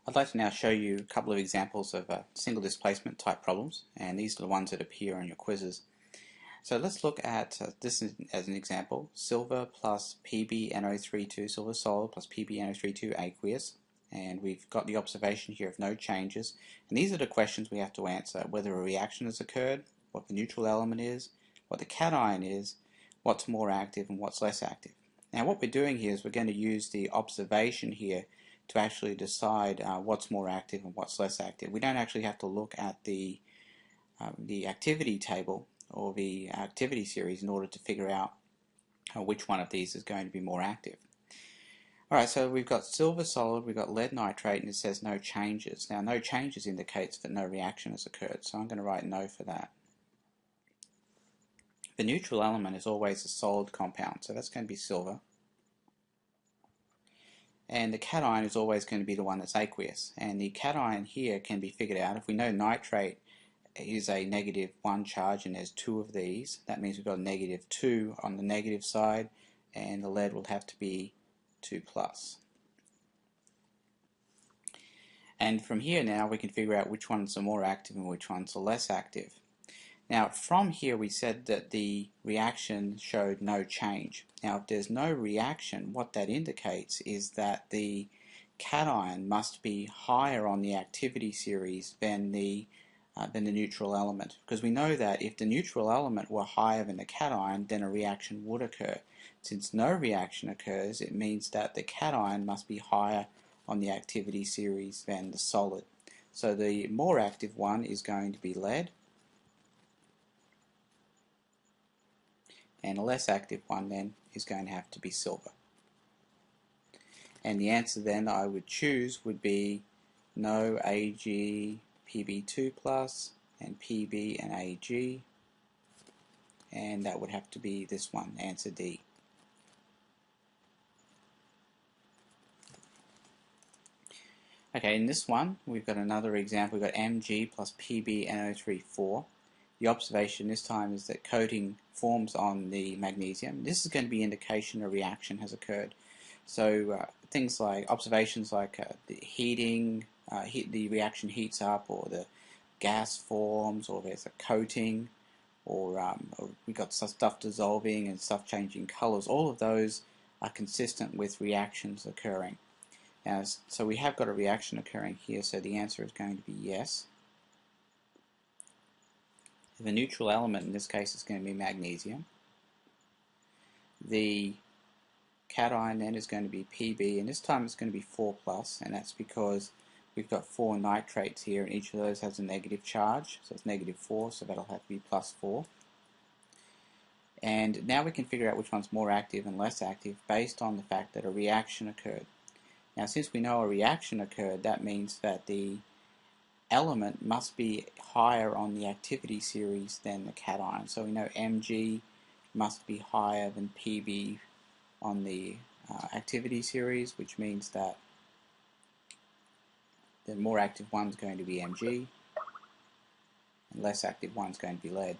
I'd like to now show you a couple of examples of single displacement type problems, and these are the ones that appear on your quizzes. So let's look at this as an example: silver plus PbNO32 silver solid plus PbNO32 aqueous, and we've got the observation here of no changes. And these are the questions we have to answer: whether a reaction has occurred, what the neutral element is, what the cation is, what's more active and what's less active. Now what we're doing here is we're going to use the observation here to actually decide what's more active and what's less active. We don't actually have to look at the activity table or the activity series in order to figure out which one of these is going to be more active. Alright, so we've got silver solid, we've got lead nitrate, and it says no changes. Now no changes indicates that no reaction has occurred, so I'm going to write no for that. The neutral element is always a solid compound, so that's going to be silver. And the cation is always going to be the one that's aqueous. And the cation here can be figured out. If we know nitrate is a -1 charge and there's two of these, that means we've got a -2 on the negative side, and the lead will have to be 2+. And from here now we can figure out which ones are more active and which ones are less active. Now from here we said that the reaction showed no change. Now if there's no reaction, what that indicates is that the cation must be higher on the activity series than the neutral element, because we know that if the neutral element were higher than the cation, then a reaction would occur. Since no reaction occurs, it means that the cation must be higher on the activity series than the solid. So the more active one is going to be lead, and a less active one then is going to have to be silver. And the answer then I would choose would be no Ag Pb2+, and Pb and Ag, and that would have to be this one, answer D. Okay, in this one we've got another example. We've got Mg plus PbNO34. The observation this time is that coating forms on the magnesium. This is going to be indication a reaction has occurred. So things like observations like the heating, the reaction heats up, or the gas forms, or there's a coating, or we've got stuff dissolving and stuff changing colors. All of those are consistent with reactions occurring. Now, so we have got a reaction occurring here, so the answer is going to be yes. The neutral element in this case is going to be magnesium. The cation then is going to be Pb, and this time it's going to be 4+, and that's because we've got 4 nitrates here, and each of those has a negative charge, so it's -4, so that'll have to be +4. And now we can figure out which one's more active and less active based on the fact that a reaction occurred. Now since we know a reaction occurred, that means that the element must be higher on the activity series than the cation. So we know Mg must be higher than Pb on the activity series, which means that the more active one's going to be Mg, and less active one's going to be lead.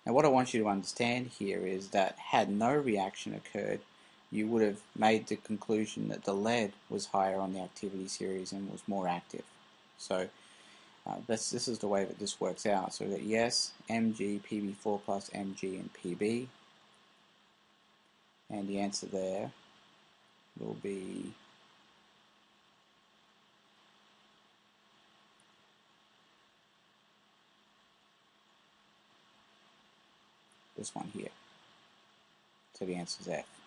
Now what I want you to understand here is that had no reaction occurred, you would have made the conclusion that the lead was higher on the activity series and was more active. So this is the way that this works out. So we've got yes, Mg, Pb4+, Mg, and Pb. And the answer there will be this one here. So the answer is F.